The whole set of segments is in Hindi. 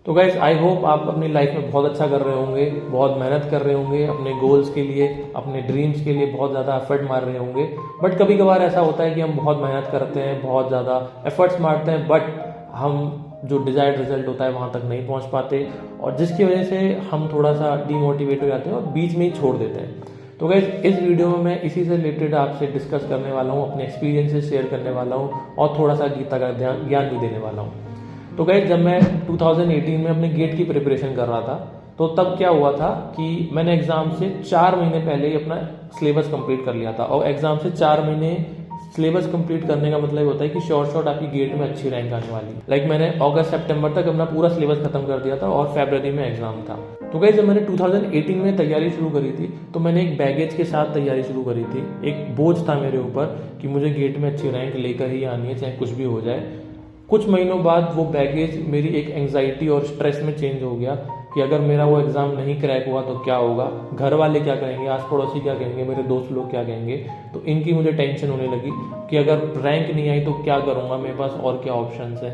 तो गाइज आई होप आप अपनी लाइफ में बहुत अच्छा कर रहे होंगे, बहुत मेहनत कर रहे होंगे अपने गोल्स के लिए, अपने ड्रीम्स के लिए बहुत ज़्यादा एफर्ट मार रहे होंगे। बट कभी कभार ऐसा होता है कि हम बहुत मेहनत करते हैं, बहुत ज़्यादा एफर्ट्स मारते हैं, बट हम जो डिजायर्ड रिजल्ट होता है वहाँ तक नहीं पहुँच पाते, और जिसकी वजह से हम थोड़ा सा डीमोटिवेट हो जाते हैं और बीच में ही छोड़ देते हैं। तो गाइज इस वीडियो में मैं इसी से रिलेटेड आपसे डिस्कस करने वाला हूँ, अपने एक्सपीरियंसेस शेयर करने वाला हूँ और थोड़ा सा गीता का ज्ञान भी देने वाला हूँ। तो गाइज जब मैं 2018 में अपने गेट की प्रिपरेशन कर रहा था, तो तब क्या हुआ था कि मैंने एग्ज़ाम से 4 महीने पहले ही अपना सिलेबस कंप्लीट कर लिया था। और एग्ज़ाम से 4 महीने सिलेबस कंप्लीट करने का मतलब होता है कि शॉर्ट आपकी गेट में अच्छी रैंक आने वाली। लाइक मैंने अगस्त सितंबर तक अपना पूरा सिलेबस खत्म कर दिया था और फरवरी में एग्जाम था। तो गाइस जब मैंने 2018 में तैयारी शुरू करी थी, तो मैंने एक बैगेज के साथ तैयारी शुरू करी थी। एक बोझ था मेरे ऊपर कि मुझे गेट में अच्छी रैंक लेकर ही आनी है, चाहे कुछ भी हो जाए। कुछ महीनों बाद वो बैगेज मेरी एक एंग्जाइटी और स्ट्रेस में चेंज हो गया कि अगर मेरा वो एग्ज़ाम नहीं क्रैक हुआ तो क्या होगा, घर वाले क्या कहेंगे, आस पड़ोसी क्या कहेंगे, मेरे दोस्त लोग क्या कहेंगे। तो इनकी मुझे टेंशन होने लगी कि अगर रैंक नहीं आई तो क्या करूँगा, मेरे पास और क्या ऑप्शंस है।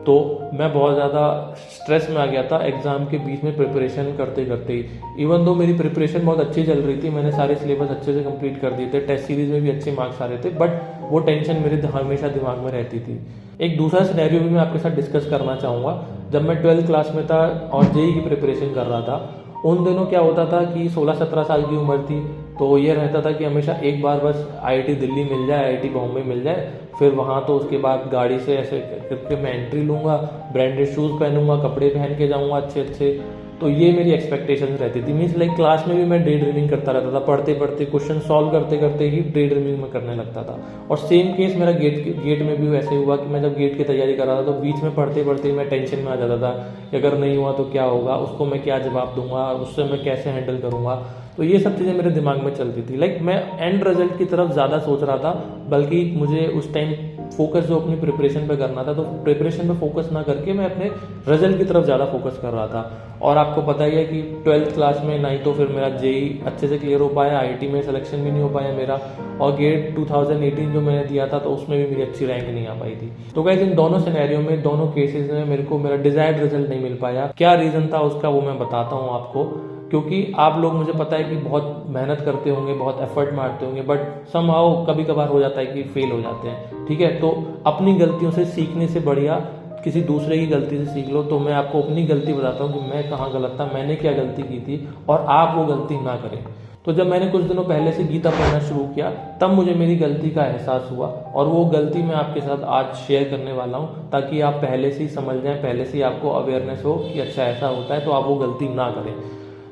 तो मैं बहुत ज़्यादा स्ट्रेस में आ गया था एग्ज़ाम के बीच में प्रिपरेशन करते करते ही। इवन दो मेरी प्रिपरेशन बहुत अच्छी चल रही थी, मैंने सारे सिलेबस अच्छे से कंप्लीट कर दिए थे, टेस्ट सीरीज में भी अच्छे मार्क्स आ रहे थे, बट वो टेंशन मेरे हमेशा दिमाग में रहती थी। एक दूसरा सिनेरियो भी मैं आपके साथ डिस्कस करना चाहूँगा। जब मैं 12th क्लास में था और जेई की प्रिपरेशन कर रहा था, उन दिनों क्या होता था कि 16-17 साल की उम्र थी, तो ये रहता था कि हमेशा एक बार बस आईआईटी दिल्ली मिल जाए, आईआईटी बॉम्बे मिल जाए, फिर वहाँ तो उसके बाद गाड़ी से ऐसे करके मैं एंट्री लूँगा, ब्रांडेड शूज़ पहनूंगा, कपड़े पहन के जाऊँगा अच्छे अच्छे। तो ये मेरी एक्सपेक्टेशंस रहती थी। मीन्स लाइक क्लास में भी मैं डे ड्रीमिंग करता रहता था, पढ़ते पढ़ते क्वेश्चन सॉल्व करते करते ही डे ड्रीमिंग में करने लगता था। और सेम केस मेरा गेट में भी वैसे हुआ कि मैं जब गेट की तैयारी कर रहा था तो बीच में पढ़ते पढ़ते मैं टेंशन में आ जाता था कि अगर नहीं हुआ तो क्या होगा, उसको मैं क्या जवाब दूंगा, उससे मैं कैसे हैंडल करूंगा। तो ये सब चीज़ें मेरे दिमाग में चलती थी। लाइक मैं एंड रिजल्ट की तरफ ज़्यादा सोच रहा था, बल्कि मुझे उस टाइम फोकस जो अपनी प्रिपरेशन पे करना था, तो प्रिपरेशन पे फोकस ना करके मैं अपने रिजल्ट की तरफ ज़्यादा फोकस कर रहा था। और आपको पता ही है कि 12th क्लास में नहीं तो फिर मेरा जेई अच्छे से क्लियर हो पाया, आईआईटी में सिलेक्शन भी नहीं हो पाया मेरा, और गेट 2018 जो मैंने दिया था तो उसमें भी मेरी अच्छी रैंक नहीं आ पाई थी। तो गाइस इन दोनों सिनेरियो में, दोनों केसेस में मेरे को मेरा डिजायर्ड रिजल्ट नहीं मिल पाया। क्या रीज़न था उसका वो मैं बताता हूँ आपको। क्योंकि आप लोग, मुझे पता है कि बहुत मेहनत करते होंगे, बहुत एफर्ट मारते होंगे, बट समहाउ कभी कभार हो जाता है कि फेल हो जाते हैं। ठीक है, तो अपनी गलतियों से सीखने से बढ़िया किसी दूसरे की गलती से सीख लो। तो मैं आपको अपनी गलती बताता हूँ कि मैं कहाँ गलत था, मैंने क्या गलती की थी, और आप वो गलती ना करें। तो जब मैंने कुछ दिनों पहले से गीता पढ़ना शुरू किया, तब मुझे मेरी गलती का एहसास हुआ, और वो गलती मैं आपके साथ आज शेयर करने वाला हूँ, ताकि आप पहले से ही समझ जाएं, पहले से ही आपको अवेयरनेस हो कि अच्छा ऐसा होता है, तो आप वो गलती ना करें।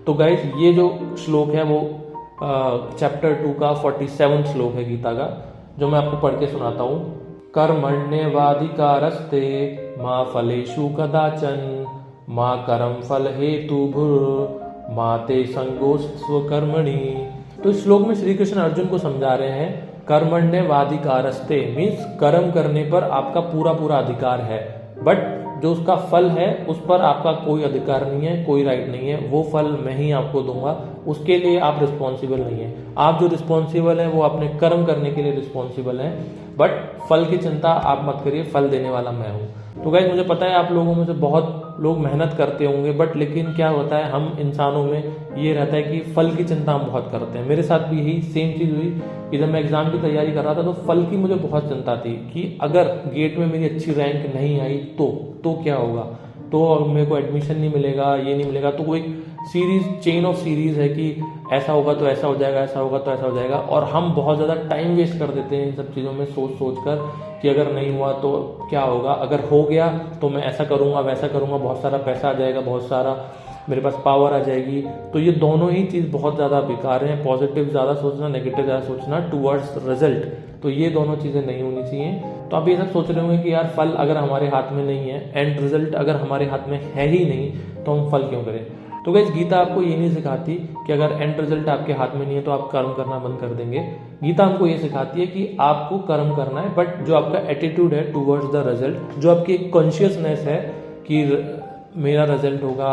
तो गाइस ये जो श्लोक है वो चैप्टर 2 का 47 श्लोक है गीता का, जो मैं आपको पढ़ के सुनाता हूँ। कर्मण्येवाधिकारस्ते माँ फलेषु कदाचन, माँ कर्म फल हेतुभुर् माँ ते संगोस्त्व कर्मणि। तो इस श्लोक में श्री कृष्ण अर्जुन को समझा रहे हैं, कर्मण्येवाधिकारस्ते मीन्स कर्म करने पर आपका पूरा पूरा अधिकार है, बट जो उसका फल है उस पर आपका कोई अधिकार नहीं है, कोई राइट नहीं है। वो फल मैं ही आपको दूंगा, उसके लिए आप रिस्पॉन्सिबल नहीं है। आप जो रिस्पॉन्सिबल है वो अपने कर्म करने के लिए रिस्पॉन्सिबल है, बट फल की चिंता आप मत करिए, फल देने वाला मैं हूँ। तो गाइस मुझे पता है आप लोगों में से बहुत लोग मेहनत करते होंगे, बट लेकिन क्या होता है, हम इंसानों में ये रहता है कि फल की चिंता हम बहुत करते हैं। मेरे साथ भी यही सेम चीज़ हुई कि जब मैं एग्ज़ाम की तैयारी कर रहा था तो फल की मुझे बहुत चिंता थी कि अगर गेट में मेरी अच्छी रैंक नहीं आई तो क्या होगा, तो मेरे को एडमिशन नहीं मिलेगा, ये नहीं मिलेगा। तो वो एक सीरीज, चेन ऑफ सीरीज है कि ऐसा होगा तो ऐसा हो जाएगा, ऐसा होगा तो ऐसा हो जाएगा, और हम बहुत ज़्यादा टाइम वेस्ट कर देते हैं इन सब चीज़ों में सोच सोच कर कि अगर नहीं हुआ तो क्या होगा, अगर हो गया तो मैं ऐसा करूँगा वैसा करूँगा, बहुत सारा पैसा आ जाएगा, बहुत सारा मेरे पास पावर आ जाएगी। तो ये दोनों ही चीज़ बहुत ज़्यादा बेकार हैं। पॉजिटिव ज़्यादा सोचना, नेगेटिव ज़्यादा सोचना टूवर्ड्स रिजल्ट, तो ये दोनों चीज़ें नहीं होनी चाहिए। तो आप ये सब सोच रहे होंगे कि यार फल अगर हमारे हाथ में नहीं है, एंड रिजल्ट अगर हमारे हाथ में है ही नहीं, तो हम फल क्यों करें। तो गाइस गीता आपको ये नहीं सिखाती कि अगर एंड रिजल्ट आपके हाथ में नहीं है तो आप कर्म करना बंद कर देंगे। गीता हमको ये सिखाती है कि आपको कर्म करना है, बट जो आपका एटीट्यूड है टूवर्ड्स द रिजल्ट, जो आपकी कॉन्शियसनेस है कि मेरा रिजल्ट होगा,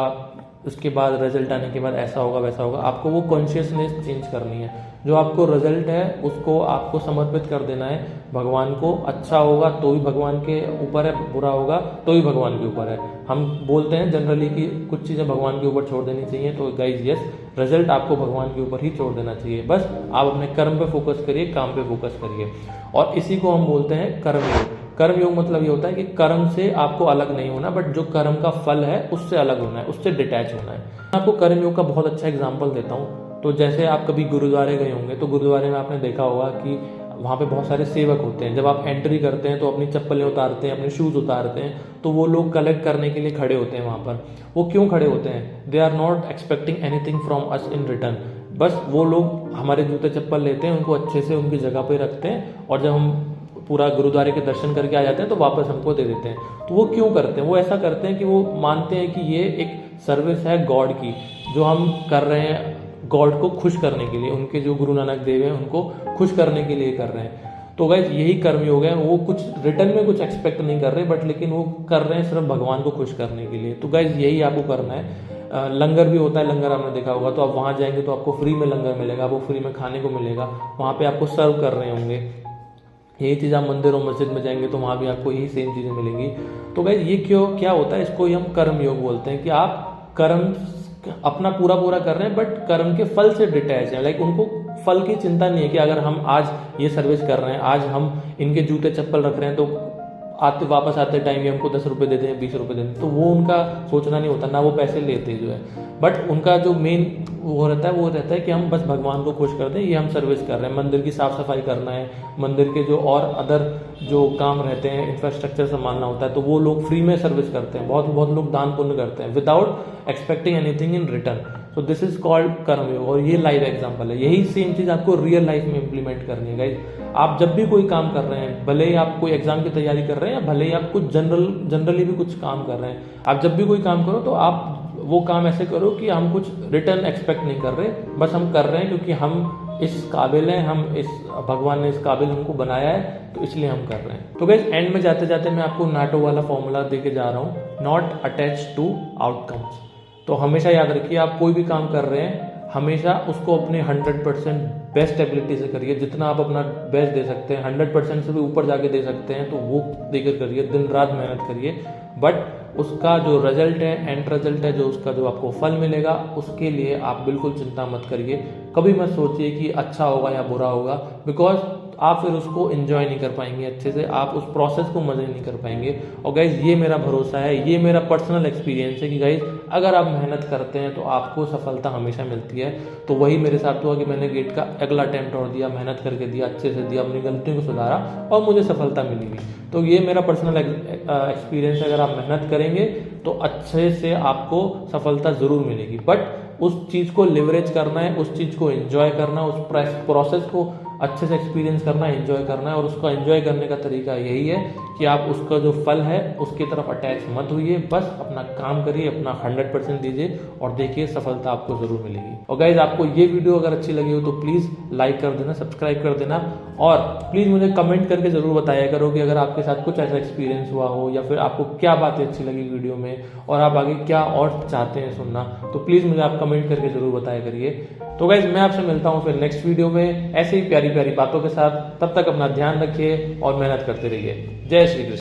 उसके बाद रिजल्ट आने के बाद ऐसा होगा वैसा होगा। आपको वो कॉन्शियसनेस चेंज करनी है। जो आपको रिजल्ट है उसको आपको समर्पित कर देना है भगवान को। अच्छा होगा तो भी भगवान के ऊपर है, बुरा होगा तो भी भगवान के ऊपर है। हम बोलते हैं जनरली कि कुछ चीज़ें भगवान के ऊपर छोड़ देनी चाहिए, तो गाइज यस, रिजल्ट आपको भगवान के ऊपर ही छोड़ देना चाहिए। बस आप अपने कर्म पे फोकस करिए, काम पे फोकस करिए, और इसी को हम बोलते हैं कर्मयोग। कर्मयोग मतलब ये होता है कि कर्म से आपको अलग नहीं होना, बट जो कर्म का फल है उससे अलग होना है, उससे डिटैच होना है। मैं आपको कर्मयोग का बहुत अच्छा एग्जाम्पल देता हूँ। तो जैसे आप कभी गुरुद्वारे गए होंगे, तो गुरुद्वारे में आपने देखा होगा कि वहाँ पे बहुत सारे सेवक होते हैं। जब आप एंट्री करते हैं तो अपनी चप्पलें उतारते हैं, अपने शूज़ उतारते हैं, तो वो लोग कलेक्ट करने के लिए खड़े होते हैं वहाँ पर। वो क्यों खड़े होते हैं? They are not expecting anything from us in return. बस वो लोग हमारे जूते चप्पल लेते हैं, उनको अच्छे से उनकी जगह पे रखते हैं, और जब हम पूरा गुरुद्वारे के दर्शन करके आ जाते हैं तो वापस हमको दे देते हैं। तो वो क्यों करते हैं? वो ऐसा करते हैं कि वो मानते हैं कि ये एक सर्विस है गॉड की, जो हम कर रहे हैं गॉड को खुश करने के लिए। उनके जो गुरु नानक देव हैं उनको खुश करने के लिए कर रहे हैं। तो गाइज यही कर्मयोग है। वो कुछ रिटर्न में कुछ एक्सपेक्ट नहीं कर रहे, बट लेकिन वो कर रहे हैं सिर्फ भगवान को खुश करने के लिए। तो गाइज यही आपको करना है। लंगर भी होता है, लंगर आपने देखा होगा, तो आप वहाँ जाएंगे तो आपको फ्री में लंगर मिलेगा, आपको फ्री में खाने को मिलेगा, वहाँ पे आपको सर्व कर रहे होंगे। यही चीज़ आप मंदिर और मस्जिद में जाएंगे तो वहाँ भी आपको यही सेम चीज़ें मिलेंगी। तो गाइज ये क्या होता है, इसको ही हम कर्म योग बोलते हैं कि आप कर्म अपना पूरा कर रहे हैं, बट कर्म के फल से डिटैच है। लाइक उनको फल की चिंता नहीं है कि अगर हम आज ये सर्विस कर रहे हैं, आज हम इनके जूते चप्पल रख रहे हैं, तो वापस आते टाइम ये हमको 10 रुपये देते हैं, 20 रुपये देते हैं, तो वो उनका सोचना नहीं होता, ना वो पैसे लेते जो है। बट उनका जो मेन वो रहता है कि हम बस भगवान को खुश कर दें, ये हम सर्विस कर रहे हैं। मंदिर की साफ सफाई करना है, मंदिर के जो और अदर जो काम रहते हैं, इंफ्रास्ट्रक्चर संभालना होता है, तो वो लोग फ्री में सर्विस करते हैं। बहुत लोग दान पुण्य करते हैं without expecting anything in return. तो दिस इज कॉल्ड कर्मयोग, और ये लाइव एग्जाम्पल है। यही सेम चीज़ आपको रियल लाइफ में इंप्लीमेंट करनी है गाइज। आप जब भी कोई काम कर रहे हैं, भले ही आप कोई एग्जाम की तैयारी कर रहे हैं या भले ही आप कुछ जनरली भी कुछ काम कर रहे हैं, आप जब भी कोई काम करो तो आप वो काम ऐसे करो कि हम कुछ रिटर्न एक्सपेक्ट नहीं कर रहे, बस हम कर रहे हैं क्योंकि हम इस काबिल हैं, हम इस भगवान ने इस काबिल हमको बनाया है, तो इसलिए हम कर रहे हैं। तो गाइस एंड में जाते जाते मैं आपको नाटो वाला फॉर्मूला देके जा रहा हूँ, नॉट अटैच टू आउटकम्स। तो हमेशा याद रखिए, आप कोई भी काम कर रहे हैं हमेशा उसको अपने 100% बेस्ट एबिलिटी से करिए। जितना आप अपना बेस्ट दे सकते हैं, 100% से भी ऊपर जाके दे सकते हैं, तो वो देकर करिए, दिन रात मेहनत करिए। बट उसका जो रिजल्ट है, एंड रिजल्ट है, जो उसका जो आपको फल मिलेगा, उसके लिए आप बिल्कुल चिंता मत करिए। कभी मत सोचिए कि अच्छा होगा या बुरा होगा, बिकॉज आप फिर उसको एंजॉय नहीं कर पाएंगे अच्छे से, आप उस प्रोसेस को मजे नहीं कर पाएंगे। और गाइज ये मेरा भरोसा है, ये मेरा पर्सनल एक्सपीरियंस है कि गाइज अगर आप मेहनत करते हैं तो आपको सफलता हमेशा मिलती है। तो वही मेरे साथ हुआ कि मैंने गेट का अगला अटेम्प्ट और दिया, मेहनत करके दिया, अच्छे से दिया, अपनी गलतियों को सुधारा और मुझे सफलता मिली भी। तो ये मेरा पर्सनल एक्सपीरियंस है। अगर आप मेहनत करेंगे तो अच्छे से आपको सफलता ज़रूर मिलेगी, बट उस चीज़ को लिवरेज करना है, उस चीज़ को एंजॉय करना, उस प्रोसेस को अच्छे से एक्सपीरियंस करना है, एंजॉय करना है। और उसका एंजॉय करने का तरीका यही है कि आप उसका जो फल है उसकी तरफ अटैच मत होइए, बस अपना काम करिए, अपना 100% दीजिए और देखिए सफलता आपको ज़रूर मिलेगी। और गाइज आपको ये वीडियो अगर अच्छी लगी हो तो प्लीज़ लाइक कर देना, सब्सक्राइब कर देना, और प्लीज़ मुझे कमेंट करके ज़रूर बताया करो कि अगर आपके साथ कुछ ऐसा एक्सपीरियंस हुआ हो या फिर आपको क्या बातें अच्छी लगी वीडियो में और आप आगे क्या और चाहते हैं सुनना, तो प्लीज़ मुझे आप कमेंट करके ज़रूर बताया करिए। तो गाइज मैं आपसे मिलता हूँ फिर नेक्स्ट वीडियो में ऐसे ही प्यारी प्यारी बातों के साथ। तब तक अपना ध्यान रखिए और मेहनत करते रहिए। जय श्री कृष्ण।